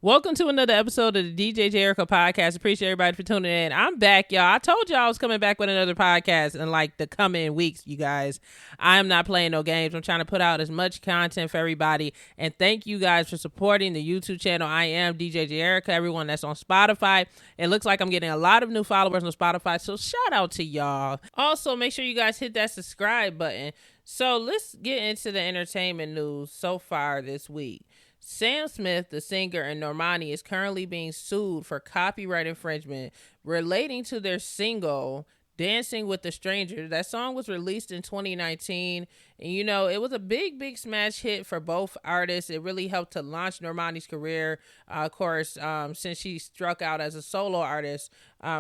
Welcome to another episode of the DJ Jericho podcast. Appreciate everybody for tuning in. I'm back, y'all. I told y'all I was coming back with another podcast in like the coming weeks, you guys. I am not playing no games. I'm trying to put out as much content for everybody. And thank you guys for supporting the YouTube channel. I am DJ Jericho. Everyone that's on Spotify. It looks like I'm getting a lot of new followers on Spotify. So shout out to y'all. Also, make sure you guys hit that subscribe button. So let's get into the entertainment news so far this week. Sam Smith, the singer, and Normani is currently being sued for copyright infringement relating to their single, Dancing with a Stranger. That song was released in 2019, and it was a big smash hit for both artists. It really helped to launch Normani's career, of course, since she struck out as a solo artist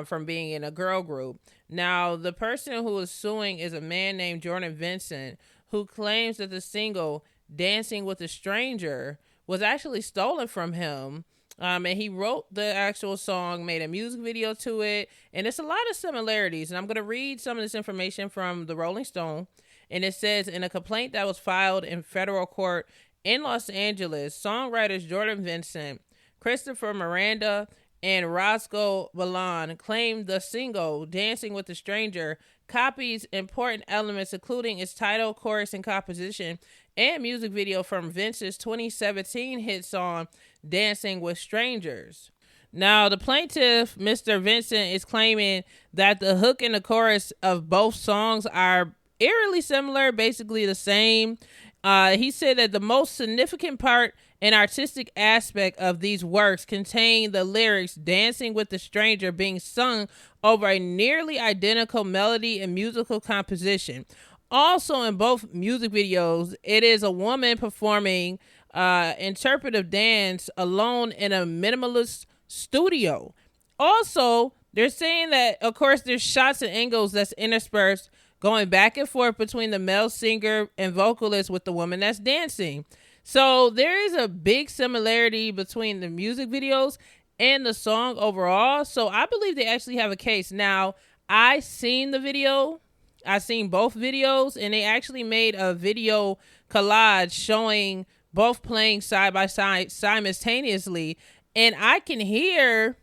from being in a girl group. Now, the person who is suing is a man named Jordan Vincent, who claims that the single, Dancing with a Stranger, was actually stolen from him. And he wrote the actual song, made a music video to it, and it's a lot of similarities. And I'm going to read some of this information from the Rolling Stone. And it says, in a complaint that was filed in federal court in Los Angeles, songwriters Jordan Vincent, Christopher Miranda, and Roscoe Ballon claimed the single, Dancing with a Stranger, copies important elements, including its title, chorus, and composition, and music video from Vince's 2017 hit song, Dancing with Strangers. Now, the plaintiff, Mr. Vincent, is claiming that the hook and the chorus of both songs are eerily similar, basically the same. He said that the most significant part and artistic aspect of these works contain the lyrics Dancing with the Stranger being sung over a nearly identical melody and musical composition. Also, in both music videos, it is a woman performing interpretive dance alone in a minimalist studio. Also, they're saying that, of course, there's shots and angles that's interspersed going back and forth between the male singer and vocalist with the woman that's dancing. So there is a big similarity between the music videos and the song overall. So I believe they actually have a case. Now, I seen the video. I seen both videos, and they actually made a video collage showing both playing side by side simultaneously, and I can hear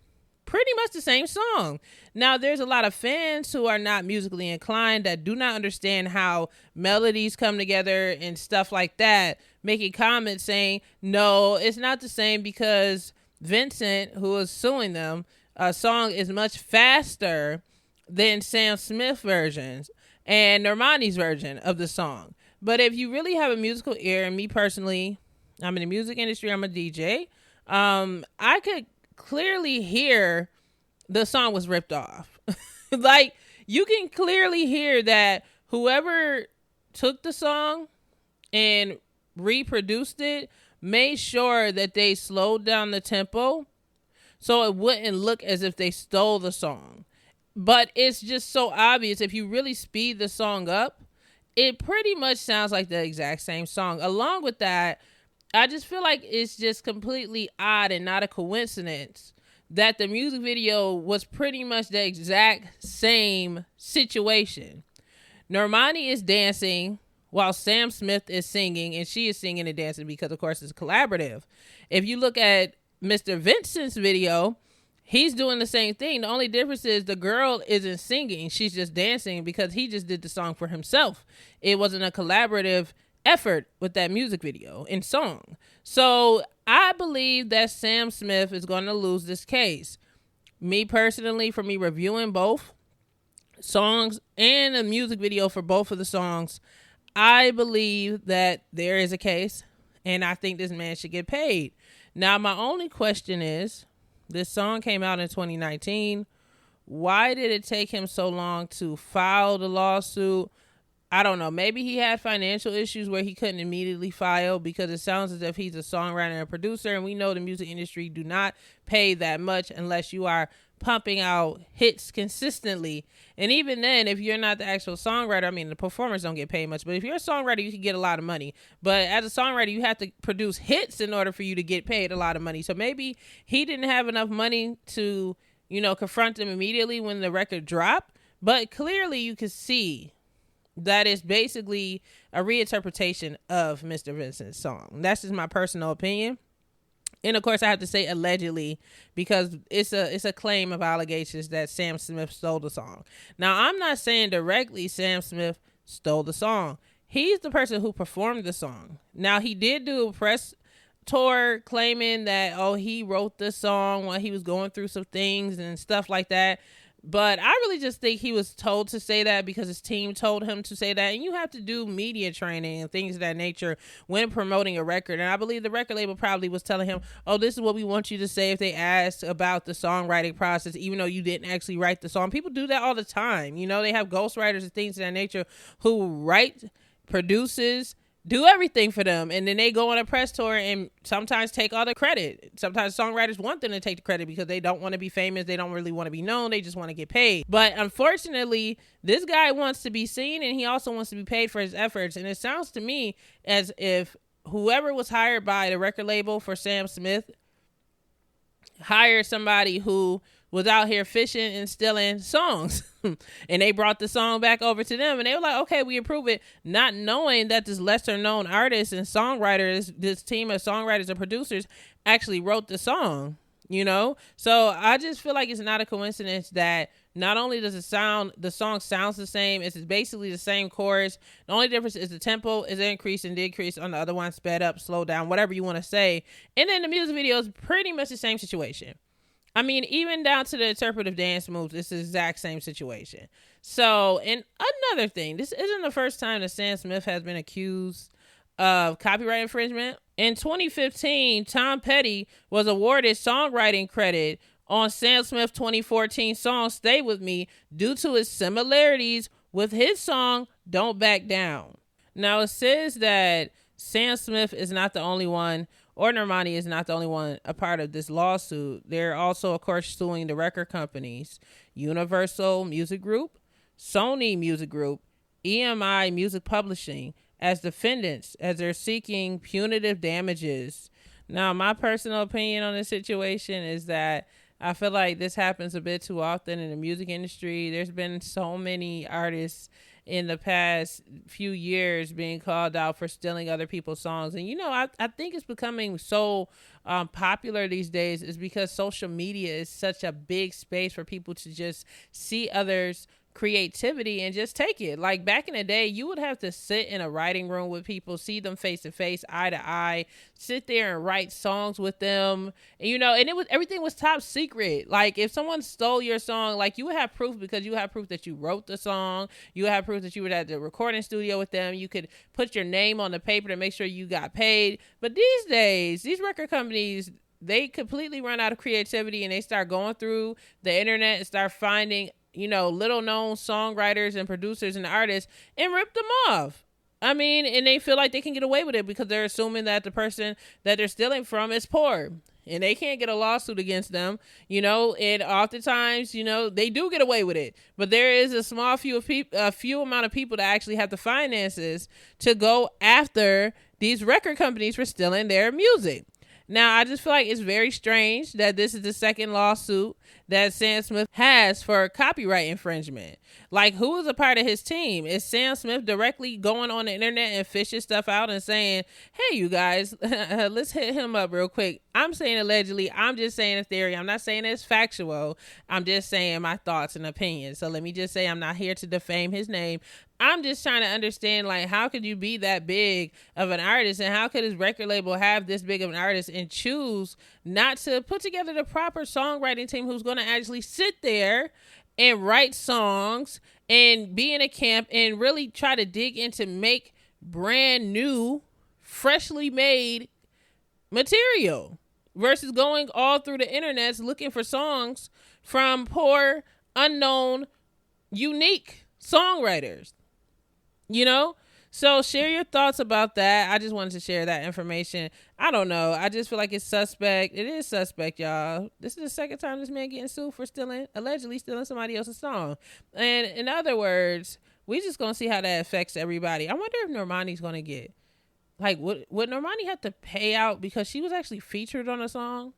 pretty much the same song. Now, there's a lot of fans who are not musically inclined that do not understand how melodies come together and stuff like that, making comments saying, no, it's not the same because Vincent, who is suing them, song is much faster than Sam Smith versions and Normani's version of the song. But if you really have a musical ear, and me personally, I'm in the music industry, I'm a DJ, I could clearly hear the song was ripped off. Like, you can clearly hear that whoever took the song and reproduced it made sure that they slowed down the tempo so it wouldn't look as if they stole the song. But it's just so obvious. If you really speed the song up, it pretty much sounds like the exact same song. Along with that, I just feel like it's just completely odd and not a coincidence that the music video was pretty much the exact same situation. Normani is dancing while Sam Smith is singing, and she is singing and dancing because, of course, it's collaborative. If you look at Mr. Vincent's video, he's doing the same thing. The only difference is the girl isn't singing. She's just dancing because he just did the song for himself. It wasn't a collaborative effort with that music video and song. So I believe that Sam Smith is going to lose this case. Me personally, for me reviewing both songs and a music video for both of the songs, I believe that there is a case, and I think this man should get paid. Now, my only question is, this song came out in 2019. Why did it take him so long to file the lawsuit? I don't know. Maybe he had financial issues where he couldn't immediately file, because it sounds as if he's a songwriter and producer, and we know the music industry do not pay that much unless you are pumping out hits consistently. And even then, if you're not the actual songwriter, I mean, the performers don't get paid much, but if you're a songwriter, you can get a lot of money. But as a songwriter, you have to produce hits in order for you to get paid a lot of money. So maybe he didn't have enough money to, confront them immediately when the record dropped. But clearly you can see that is basically a reinterpretation of Mr. Vincent's song. That's just my personal opinion. And of course, I have to say allegedly because it's a claim of allegations that Sam Smith stole the song. Now, I'm not saying directly Sam Smith stole the song. He's the person who performed the song. Now, he did do a press tour claiming that, he wrote the song while he was going through some things and stuff like that. But I really just think he was told to say that because his team told him to say that. And you have to do media training and things of that nature when promoting a record. And I believe the record label probably was telling him, this is what we want you to say if they ask about the songwriting process, even though you didn't actually write the song. People do that all the time. They have ghostwriters and things of that nature who write, produces, do everything for them, and then they go on a press tour and sometimes take all the credit. Sometimes songwriters want them to take the credit because they don't want to be famous, they don't really want to be known, they just want to get paid. But unfortunately, this guy wants to be seen and he also wants to be paid for his efforts. And it sounds to me as if whoever was hired by the record label for Sam Smith hired somebody who was out here fishing and stealing songs. And they brought the song back over to them and they were like, okay, we approve it, not knowing that this lesser known artist and songwriters, this team of songwriters and producers actually wrote the song, So I just feel like it's not a coincidence that not only does the song sounds the same, it's basically the same chorus. The only difference is the tempo is increased and decreased on the other one, sped up, slowed down, whatever you want to say. And then the music video is pretty much the same situation. I mean, even down to the interpretive dance moves, it's the exact same situation. So, and another thing, this isn't the first time that Sam Smith has been accused of copyright infringement. In 2015, Tom Petty was awarded songwriting credit on Sam Smith's 2014 song, Stay With Me, due to its similarities with his song, Don't Back Down. Now, it says that Sam Smith is not the only one, or Normani is not the only one a part of this lawsuit. They're also, of course, suing the record companies, Universal Music Group, Sony Music Group, EMI Music Publishing, as defendants, as they're seeking punitive damages. Now, my personal opinion on this situation is that I feel like this happens a bit too often in the music industry. There's been so many artists in the past few years being called out for stealing other people's songs. And, I think it's becoming so popular these days is because social media is such a big space for people to just see others' creativity and just take it. Like back in the day, you would have to sit in a writing room with people, see them face to face, eye to eye, sit there and write songs with them. And, and everything was top secret. Like if someone stole your song, like you would have proof because you have proof that you wrote the song. You have proof that you were at the recording studio with them. You could put your name on the paper to make sure you got paid. But these days, these record companies, they completely run out of creativity and they start going through the internet and start finding little known songwriters and producers and artists and rip them off. I mean, and they feel like they can get away with it because they're assuming that the person that they're stealing from is poor and they can't get a lawsuit against them, and oftentimes, they do get away with it, but there is a few amount of people that actually have the finances to go after these record companies for stealing their music. Now, I just feel like it's very strange that this is the second lawsuit that Sam Smith has for copyright infringement. Like, who is a part of his team? Is Sam Smith directly going on the internet and fishing stuff out and saying, hey, you guys, let's hit him up real quick? I'm saying allegedly. I'm just saying a theory. I'm not saying it's factual. I'm just saying my thoughts and opinions. So let me just say I'm not here to defame his name. I'm just trying to understand, like, how could you be that big of an artist and how could his record label have this big of an artist and choose not to put together the proper songwriting team who's going to actually sit there and write songs and be in a camp and really try to dig into make brand new, freshly made material versus going all through the internet looking for songs from poor, unknown, unique songwriters. So share your thoughts about that. I just wanted to share that information. I don't know. I just feel like it's suspect. It is suspect, y'all. This is the second time this man getting sued for allegedly stealing somebody else's song. And in other words, we just going to see how that affects everybody. I wonder if Normani's going to get, like, would Normani have to pay out because she was actually featured on a song?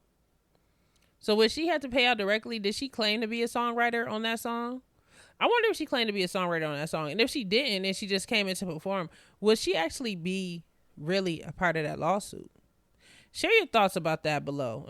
So would she have to pay out directly? Did she claim to be a songwriter on that song? I wonder if she claimed to be a songwriter on that song. And if she didn't and she just came in to perform, would she actually be really a part of that lawsuit? Share your thoughts about that below.